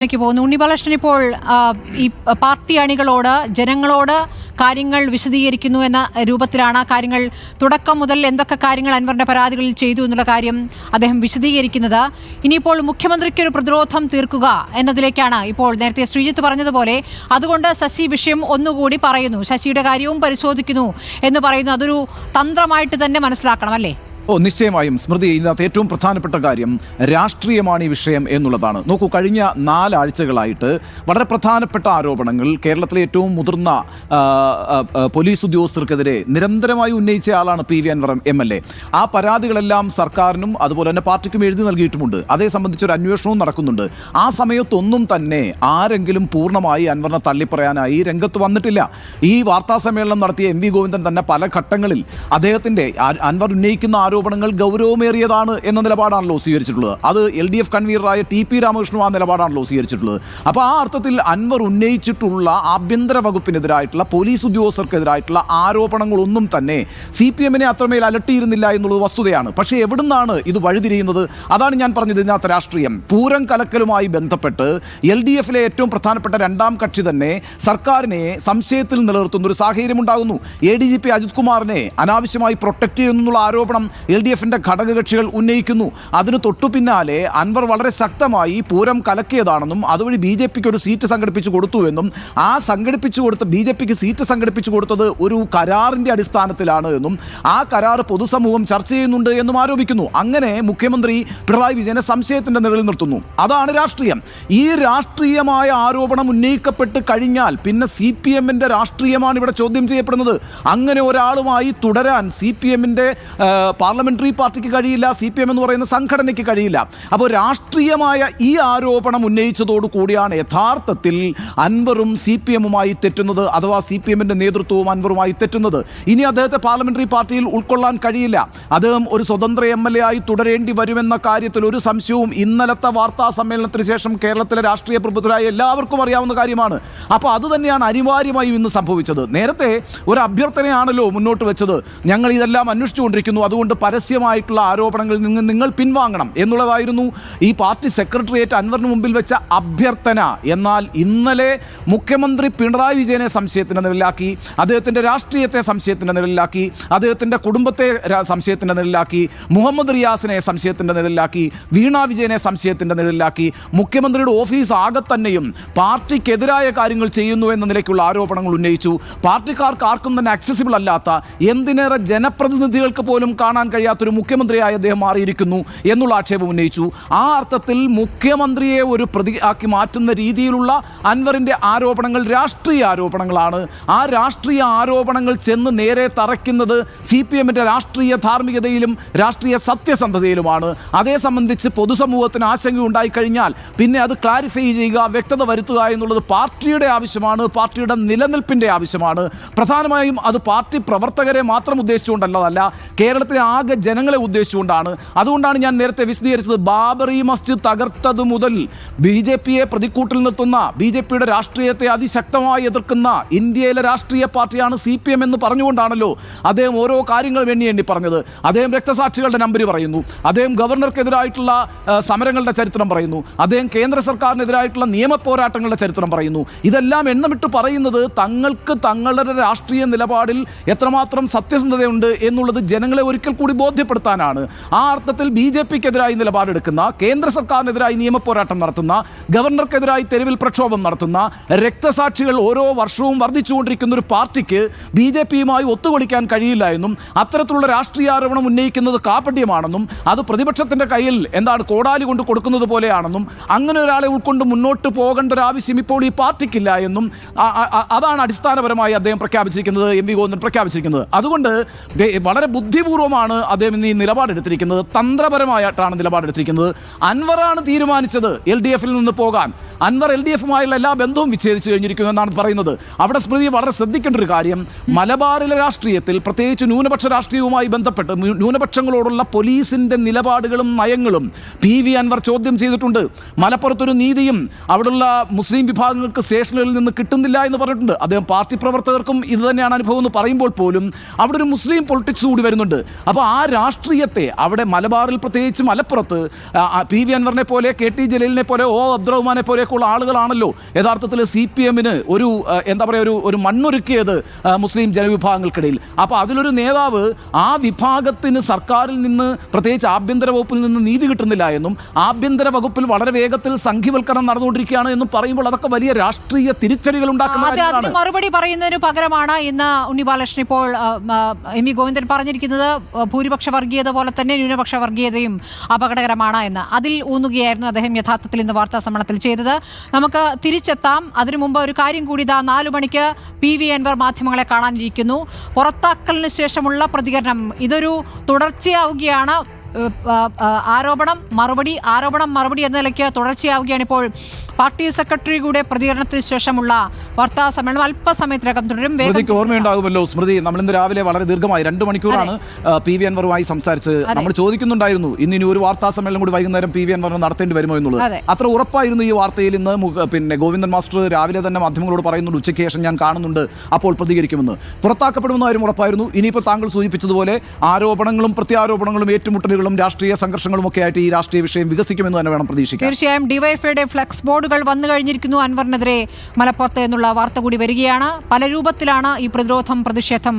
പോകുന്നു. ഉണ്ണി ബാലകൃഷ്ണൻ ഇപ്പോൾ ഈ പാർട്ടി അണികളോട് ജനങ്ങളോട് കാര്യങ്ങൾ വിശദീകരിക്കുന്നു എന്ന രൂപത്തിലാണ് കാര്യങ്ങൾ തുടക്കം മുതൽ എന്തൊക്കെ കാര്യങ്ങൾ അൻവറിന്റെ പരാതികളിൽ ചെയ്തു എന്നുള്ള കാര്യം അദ്ദേഹം വിശദീകരിക്കുന്നത്. ഇനിയിപ്പോൾ മുഖ്യമന്ത്രിക്ക് ഒരു പ്രതിരോധം തീർക്കുക എന്നതിലേക്കാണ് ഇപ്പോൾ നേരത്തെ ശ്രീജിത്ത് പറഞ്ഞതുപോലെ. അതുകൊണ്ട് ശശി വിഷയം ഒന്നുകൂടി പറയുന്നു, ശശിയുടെ കാര്യവും പരിശോധിക്കുന്നു എന്ന് പറയുന്നു. അതൊരു തന്ത്രമായിട്ട് തന്നെ മനസ്സിലാക്കണം അല്ലേ? നിശ്ചയമായും സ്മൃതി, ഇതിനകത്ത് ഏറ്റവും പ്രധാനപ്പെട്ട കാര്യം രാഷ്ട്രീയമാണ് ഈ വിഷയം എന്നുള്ളതാണ്. നോക്കൂ, കഴിഞ്ഞ 4 ആഴ്ചകളായിട്ട് വളരെ പ്രധാനപ്പെട്ട ആരോപണങ്ങൾ കേരളത്തിലെ ഏറ്റവും മുതിർന്ന പോലീസ് ഉദ്യോഗസ്ഥർക്കെതിരെ നിരന്തരമായി ഉന്നയിച്ച ആളാണ് പി വി അൻവർ MLA. ആ പരാതികളെല്ലാം സർക്കാരിനും അതുപോലെ തന്നെ പാർട്ടിക്കും എഴുതി നൽകിയിട്ടുമുണ്ട്. അതേ സംബന്ധിച്ചൊരു അന്വേഷണവും നടക്കുന്നുണ്ട്. ആ സമയത്തൊന്നും തന്നെ ആരെങ്കിലും പൂർണ്ണമായി അൻവറിനെ തള്ളിപ്പറയാനായി രംഗത്ത് വന്നിട്ടില്ല. ഈ വാർത്താ സമ്മേളനം നടത്തിയ MV ഗോവിന്ദൻ തന്നെ പല ഘട്ടങ്ങളിൽ അദ്ദേഹത്തിൻ്റെ അൻവർ ഉന്നയിക്കുന്ന ആരോപണങ്ങൾ ഗൗരവമേറിയതാണ് എന്ന നിലപാടാണല്ലോ സ്വീകരിച്ചിട്ടുള്ളത്. അത് LDF കൺവീനറായ TP രാമകൃഷ്ണനും ആ നിലപാടാണല്ലോ സ്വീകരിച്ചിട്ടുള്ളത്. അപ്പോൾ ആ അർത്ഥത്തിൽ അൻവർ ഉന്നയിച്ചിട്ടുള്ള ആഭ്യന്തര വകുപ്പിനെതിരായിട്ടുള്ള പോലീസ് ഉദ്യോഗസ്ഥർക്കെതിരായിട്ടുള്ള ആരോപണങ്ങളൊന്നും തന്നെ CPM-നെ അത്രമേൽ അലട്ടിയിരുന്നില്ല എന്നുള്ളത് വസ്തുതയാണ്. പക്ഷേ എവിടുന്നാണ് ഇത് വഴിതിരിയുന്നത്? അതാണ് ഞാൻ പറഞ്ഞത്. ഇതിനകത്ത് രാഷ്ട്രീയം പൂരം കലക്കലുമായി ബന്ധപ്പെട്ട് LDF-ലെ ഏറ്റവും പ്രധാനപ്പെട്ട രണ്ടാം കക്ഷി തന്നെ സർക്കാരിനെ സംശയത്തിൽ നിലനിർത്തുന്ന ഒരു സാഹചര്യം ഉണ്ടാകുന്നു. ADGP അജിത് കുമാറിനെ അനാവശ്യമായി പ്രൊട്ടക്ട് ചെയ്യുന്നുള്ള ആരോപണം LDF-ന്റെ ഘടകകക്ഷികൾ ഉന്നയിക്കുന്നു. അതിന് തൊട്ടു പിന്നാലെ അൻവർ വളരെ ശക്തമായി പൂരം കലക്കിയതാണെന്നും അതുവഴി BJP-ക്ക് ഒരു സീറ്റ് സംഘടിപ്പിച്ചു കൊടുത്തുവെന്നും ആ സംഘടിപ്പിച്ചു കൊടുത്ത BJP-ക്ക് സീറ്റ് സംഘടിപ്പിച്ചു കൊടുത്തത് ഒരു കരാറിൻ്റെ അടിസ്ഥാനത്തിലാണ് എന്നും ആ കരാർ പൊതുസമൂഹം ചർച്ച ചെയ്യുന്നുണ്ട് എന്നും ആരോപിക്കുന്നു. അങ്ങനെ മുഖ്യമന്ത്രി പിണറായി വിജയനെ സംശയത്തിൻ്റെ നിഴലിൽ നിർത്തുന്നു. അതാണ് രാഷ്ട്രീയം. ഈ രാഷ്ട്രീയമായ ആരോപണം ഉന്നയിക്കപ്പെട്ട് കഴിഞ്ഞാൽ പിന്നെ CPM-ന്റെ രാഷ്ട്രീയമാണ് ഇവിടെ ചോദ്യം ചെയ്യപ്പെടുന്നത്. അങ്ങനെ ഒരാളുമായി തുടരാൻ CPM-ന്റെ പാർലമെന്ററി പാർട്ടിക്ക് കഴിയില്ല, CPM എന്ന് പറയുന്ന സംഘടനയ്ക്ക് കഴിയില്ല. അപ്പോൾ രാഷ്ട്രീയമായ ഈ ആരോപണം ഉന്നയിച്ചതോടു കൂടിയാണ് യഥാർത്ഥത്തിൽ അൻവറും CPM-ഉമായി തെറ്റുന്നത്, അഥവാ CPM-ന്റെ നേതൃത്വവും അൻവറുമായി തെറ്റുന്നത്. ഇനി അദ്ദേഹത്തെ പാർലമെന്ററി പാർട്ടിയിൽ ഉൾക്കൊള്ളാൻ കഴിയില്ല. അദ്ദേഹം ഒരു സ്വതന്ത്ര MLA ആയി തുടരേണ്ടി വരുമെന്ന കാര്യത്തിൽ ഒരു സംശയവും ഇന്നലത്തെ വാർത്താ സമ്മേളനത്തിന് ശേഷം കേരളത്തിലെ രാഷ്ട്രീയ പ്രബുദ്ധരായ എല്ലാവർക്കും അറിയാവുന്ന കാര്യമാണ്. അപ്പോൾ അതുതന്നെയാണ് അനിവാര്യമായും ഇന്ന് സംഭവിച്ചത്. നേരത്തെ ഒരു അഭ്യർത്ഥനയാണല്ലോ മുന്നോട്ട് വെച്ചത്, ഞങ്ങൾ ഇതെല്ലാം അന്വേഷിച്ചുകൊണ്ടിരിക്കുന്നു, അതുകൊണ്ട് പരസ്യമായിട്ടുള്ള ആരോപണങ്ങളിൽ നിന്ന് നിങ്ങൾ പിൻവാങ്ങണം എന്നുള്ളതായിരുന്നു ഈ പാർട്ടി സെക്രട്ടേറിയറ്റ് അൻവറിന് മുമ്പിൽ വെച്ച അഭ്യർത്ഥന. എന്നാൽ ഇന്നലെ മുഖ്യമന്ത്രി പിണറായി വിജയനെ സംശയത്തിൻ്റെ നിഴലിലാക്കി, അദ്ദേഹത്തിൻ്റെ രാഷ്ട്രീയത്തെ സംശയത്തിൻ്റെ നിഴലിലാക്കി, അദ്ദേഹത്തിൻ്റെ കുടുംബത്തെ സംശയത്തിൻ്റെ നിഴലിലാക്കി, മുഹമ്മദ് റിയാസിനെ സംശയത്തിൻ്റെ നിഴലിലാക്കി, വീണ വിജയനെ സംശയത്തിൻ്റെ നിഴലിലാക്കി, മുഖ്യമന്ത്രിയുടെ ഓഫീസ് ആകെ തന്നെയും പാർട്ടിക്കെതിരായ കാര്യങ്ങൾ ചെയ്യുന്നു എന്ന നിലയ്ക്കുള്ള ആരോപണങ്ങൾ ഉന്നയിച്ചു. പാർട്ടിക്കാർക്ക് ആർക്കും തന്നെ ആക്സസിബിൾ അല്ലാത്ത, എന്തിനേറെ ജനപ്രതിനിധികൾക്ക് പോലും കാണാൻ കഴിയാത്തൊരു മുഖ്യമന്ത്രിയായി അദ്ദേഹം മാറിയിരിക്കുന്നു എന്നുള്ള ആക്ഷേപം ഉന്നയിച്ചു. ആ അർത്ഥത്തിൽ മുഖ്യമന്ത്രിയെ ഒരു പ്രതി ആക്കി മാറ്റുന്ന രീതിയിലുള്ള അൻവറിൻ്റെ ആരോപണങ്ങൾ രാഷ്ട്രീയ ആരോപണങ്ങളാണ്. ആ രാഷ്ട്രീയ ആരോപണങ്ങൾ ചെന്ന് നേരെ തറയ്ക്കുന്നത് CPM-ന്റെ രാഷ്ട്രീയ ധാർമ്മികതയിലും രാഷ്ട്രീയ സത്യസന്ധതയിലുമാണ്. അതേ സംബന്ധിച്ച് പൊതുസമൂഹത്തിന് ആശങ്ക ഉണ്ടായിക്കഴിഞ്ഞാൽ പിന്നെ അത് ക്ലാരിഫൈ ചെയ്യുക, വ്യക്തത വരുത്തുക എന്നുള്ളത് പാർട്ടിയുടെ ആവശ്യമാണ്, പാർട്ടിയുടെ നിലനിൽപ്പിൻ്റെ ആവശ്യമാണ്. പ്രധാനമായും അത് പാർട്ടി പ്രവർത്തകരെ മാത്രം ഉദ്ദേശിച്ചുകൊണ്ടല്ലതല്ല, കേരളത്തിലെ ആകെ ജനങ്ങളെ ഉദ്ദേശിച്ചുകൊണ്ടാണ്. അതുകൊണ്ടാണ് ഞാൻ നേരത്തെ വിശദീകരിച്ചത്. ബാബറി മസ്ജിദ് തകർത്തതു മുതൽ BJP-യെ പ്രതിക്കൂട്ടിൽ നിർത്തുന്ന, BJP-യുടെ രാഷ്ട്രീയത്തെ അതിശക്തമായി എതിർക്കുന്ന ഇന്ത്യയിലെ രാഷ്ട്രീയ പാർട്ടിയാണ് CPM എന്ന് പറഞ്ഞുകൊണ്ടാണല്ലോ അദ്ദേഹം ഓരോ കാര്യങ്ങളും എണ്ണി പറഞ്ഞത്. അദ്ദേഹം രക്തസാക്ഷികളുടെ നമ്പർ പറയുന്നു, അദ്ദേഹം ഗവർണർക്കെതിരായിട്ടുള്ള സമരങ്ങളുടെ ചരിത്രം പറയുന്നു, അദ്ദേഹം കേന്ദ്ര സർക്കാരിനെതിരായിട്ടുള്ള നിയമ പോരാട്ടങ്ങളുടെ ചരിത്രം പറയുന്നു. ഇതെല്ലാം എണ്ണമിട്ട് പറയുന്നത് തങ്ങൾക്ക് തങ്ങളുടെ രാഷ്ട്രീയ നിലപാടിൽ എത്രമാത്രം സത്യസന്ധതയുണ്ട് എന്നുള്ളത് ജനങ്ങളെ ഒരിക്കൽ കൂടി ബോധ്യപ്പെടുത്താനാണ്. ആ അർത്ഥത്തിൽ BJP-ക്കെതിരായി നിലപാടെടുക്കുന്ന, കേന്ദ്ര സർക്കാരിനെതിരായി നിയമപോരാട്ടം നടത്തുന്ന, ഗവർണർക്കെതിരായി തെരുവിൽ പ്രക്ഷോഭം നടത്തുന്ന, രക്തസാക്ഷികൾ ഓരോ വർഷവും വർദ്ധിച്ചുകൊണ്ടിരിക്കുന്ന ഒരു പാർട്ടിക്ക് BJP-യുമായി ഒത്തുകൊളിക്കാൻ കഴിയില്ല എന്നും അത്തരത്തിലുള്ള രാഷ്ട്രീയ ആരോപണം ഉന്നയിക്കുന്നത് കാപട്യമാണെന്നും അത് പ്രതിപക്ഷത്തിൻ്റെ കയ്യിൽ കോടാലി കൊണ്ട് കൊടുക്കുന്നത് പോലെയാണെന്നും അങ്ങനെ ഒരാളെ ഉൾക്കൊണ്ട് മുന്നോട്ട് പോകേണ്ട ഒരു ആവശ്യം ഇപ്പോൾ ഈ പാർട്ടിക്കില്ല എന്നും അതാണ് അടിസ്ഥാനപരമായി അദ്ദേഹം പ്രഖ്യാപിച്ചിരിക്കുന്നത്, MV ഗോവിന്ദൻ പ്രഖ്യാപിച്ചിരിക്കുന്നത്. അതുകൊണ്ട് വളരെ ബുദ്ധിപൂർവ്വമാണ് അദ്ദേഹം ഇന്ന് ഈ നിലപാടെടുത്തിരിക്കുന്നത്, തന്ത്രപരമായിട്ടാണ് നിലപാടെടുത്തിരിക്കുന്നത്. അൻവറാണ് തീരുമാനിച്ചത് LDF-ൽ നിന്ന് പോകാൻ. അൻവർ LDF-ഉമായുള്ള എല്ലാ ബന്ധവും വിച്ഛേദിച്ചു കഴിഞ്ഞിരിക്കുന്നു എന്നാണ് പറയുന്നത്. അവിടെ സ്മൃതി വളരെ ശ്രദ്ധിക്കേണ്ട ഒരു കാര്യം, മലബാറിലെ രാഷ്ട്രീയത്തിൽ പ്രത്യേകിച്ച് ന്യൂനപക്ഷ രാഷ്ട്രീയവുമായി ബന്ധപ്പെട്ട് ന്യൂനപക്ഷങ്ങളോടുള്ള പോലീസിൻ്റെ നിലപാടുകളും നയങ്ങളും PV അൻവർ ചോദ്യം ചെയ്തിട്ടുണ്ട്. മലപ്പുറത്തൊരു നീതിയും അവിടെയുള്ള മുസ്ലിം വിഭാഗങ്ങൾക്ക് സ്റ്റേഷനുകളിൽ നിന്ന് കിട്ടുന്നില്ല എന്ന് പറഞ്ഞിട്ടുണ്ട്. അദ്ദേഹം പാർട്ടി പ്രവർത്തകർക്കും ഇത് തന്നെയാണ് അനുഭവം എന്ന് പറയുമ്പോൾ പോലും അവിടെ ഒരു മുസ്ലിം പൊളിറ്റിക്സ് കൂടി വരുന്നുണ്ട്. അപ്പോൾ ആ രാഷ്ട്രീയത്തെ അവിടെ മലബാറിൽ പ്രത്യേകിച്ച് മലപ്പുറത്ത് PV അൻവറിനെ പോലെ, KT ജലീലിനെ പോലെ, O അബ്ദുറഹ്മാനെ പോലെ അടക്കമുള്ള ആളുകളാണല്ലോ യഥാർത്ഥത്തിൽ CPM-ന് ഒരു എന്താ പറയുക ഒരു മണ്ണൊരുക്കിയത് മുസ്ലിം ജനവിഭാഗങ്ങൾക്കിടയിൽ. അപ്പോൾ അതിലൊരു നേതാവ് ആ വിഭാഗത്തിന് സർക്കാരിൽ നിന്ന്, പ്രത്യേകിച്ച് ആഭ്യന്തര വകുപ്പിൽ നിന്ന് നീതി കിട്ടുന്നില്ല എന്നും ആഭ്യന്തര വകുപ്പിൽ വളരെ വേഗത്തിൽ സംഘിവൽക്കരണം നടന്നുകൊണ്ടിരിക്കുകയാണ് എന്നും പറയുമ്പോൾ അതൊക്കെ വലിയ രാഷ്ട്രീയ തിരിച്ചടികൾ ഉണ്ടാക്കുന്ന മറുപടി പറയുന്നതിന് പകരമാണ് ഇന്ന് ഉണ്ണി ബാലകൃഷ്ണൻ ഇപ്പോൾ എം വി ഗോവിന്ദൻ പറഞ്ഞിരിക്കുന്നത് ഭൂരിപക്ഷ വർഗീയത പോലെ തന്നെ ന്യൂനപക്ഷ വർഗീയതയും അപകടകരമാണ് എന്ന്. അതിൽ ഊന്നുകയായിരുന്നു അദ്ദേഹം യഥാർത്ഥത്തിൽ ഇന്ന് വാർത്താ സമ്മേളനത്തിൽ ചെയ്തത്. നമുക്ക് തിരിച്ചെത്താം. അതിനു മുമ്പ് ഒരു കാര്യം കൂടി, 4 മണിക്ക് PV അൻവർ മാധ്യമങ്ങളെ കാണാനിരിക്കുന്നു. പുറത്താക്കലിന് ശേഷമുള്ള പ്രതികരണം ഇതൊരു തുടർച്ചയാവുകയാണ്. ആരോപണം മറുപടി എന്ന നിലയ്ക്ക് തുടർച്ചയാവുകയാണ്. ഇപ്പോൾ പാർട്ടി സെക്രട്ടറി കൂടെ പ്രതികരണത്തിന് ശേഷമുള്ള വാർത്താ സമ്മേളനം അല്പസമയത്തിനകം തുടരും. ഓർമ്മയുണ്ടാകുമല്ലോ സ്മൃതി, നമ്മൾ ഇന്ന് രാവിലെ വളരെ ദീർഘമായി 2 മണിക്കൂറാണ് PV അൻവറുമായി സംസാരിച്ചത്. നമ്മൾ ചോദിക്കുന്നുണ്ടായിരുന്നു ഇനി ഒരു വാർത്താ സമ്മേളനം കൂടി വൈകുന്നേരം PV അൻവറിന് നടത്തേണ്ടി വരുമോ എന്നുള്ളത്. അത്ര ഉറപ്പായിരുന്നു ഈ വാർത്തയിൽ. ഇന്ന് പിന്നെ ഗോവിന്ദൻ മാസ്റ്റർ രാവിലെ തന്നെ മാധ്യമങ്ങളോട് പറയുന്നുണ്ട് ഉച്ചയ്ക്ക് ശേഷം ഞാൻ കാണുന്നുണ്ട്, അപ്പോൾ പ്രതികരിക്കുമെന്ന്. പുറത്താക്കപ്പെടുമെന്ന കാര്യം ഉറപ്പായിരുന്നു. ഇനിയിപ്പോൾ താങ്കൾ സൂചിപ്പിച്ചതുപോലെ ആരോപണങ്ങളും പ്രത്യാരോപണങ്ങളും ഏറ്റുമുട്ടലുകളും രാഷ്ട്രീയ സംഘർഷങ്ങളും ഒക്കെ ആയിട്ട് ഈ രാഷ്ട്രീയ വിഷയം വികസിക്കുമെന്ന് തന്നെ വേണം പ്രതീക്ഷിക്കാൻ. തീർച്ചയായും ഡിവൈഎഫ്ഐയുടെ ഫ്ലെക്സ് ബോർഡുകൾ വന്നു കഴിഞ്ഞിരിക്കുന്നു അൻവറിനെതിരെ മലപ്പുറത്ത് എന്നുള്ള വാർത്ത കൂടി വരികയാണ്. പല രൂപത്തിലാണ് ഈ പ്രതിരോധം, പ്രതിഷേധം